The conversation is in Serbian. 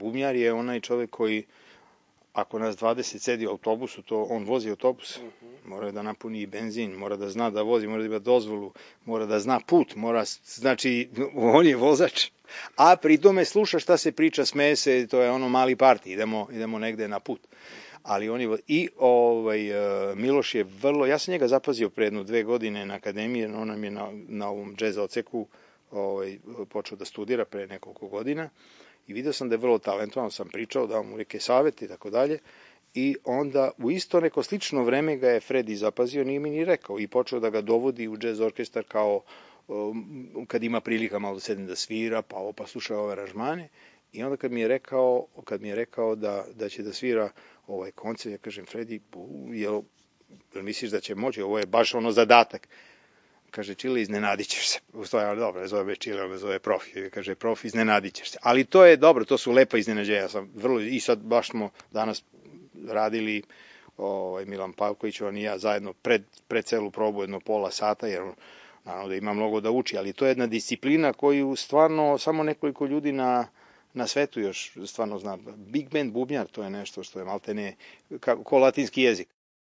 Bubnjar je onaj čovek koji, ako nas 20 sedi u autobusu, to on vozi autobus, mora da napuni i benzin, mora da zna da vozi, mora da ima dozvolu, mora da zna put, znači, on je vozač, a pri tome sluša šta se priča, smeje se, to je ono mali parti, idemo negde na put. Ali Miloš je vrlo, ja sam njega zapazio pre 1-2 godine na akademiji, on nam je na ovom džez oceku počeo da studira pre nekoliko godina i vidio sam da je vrlo talentovan, sam pričao, dao mu neke savete i tako dalje, i onda u isto neko slično vreme ga je Fredi zapazio, nije mi ni rekao, i počeo da ga dovodi u džez orkestar kao kad ima prilika malo da sedne da svira, pa sluša ove aranžmane. I onda kad mi je rekao da će da svira ovaj koncert, ja kažem, Fredi, jel misliš da će moći, ovo je baš ono zadatak. Kaže, Čile, iznenadit ćeš se. U stvari, dobro, ne zove Čile, ne zove Profi. Kaže, Profi, iznenadit ćeš se. Ali to je dobro, to su lepa iznenađenja. I sad baš smo danas radili, Milan Pavković, on i ja zajedno pred celu probu jedno pola sata, jer naravno da ima mnogo da uči, ali to je jedna disciplina koju stvarno samo nekoliko ljudi na svetu još stvarno zna. Big band bubnjar, to je nešto što je maltene ko latinski jezik.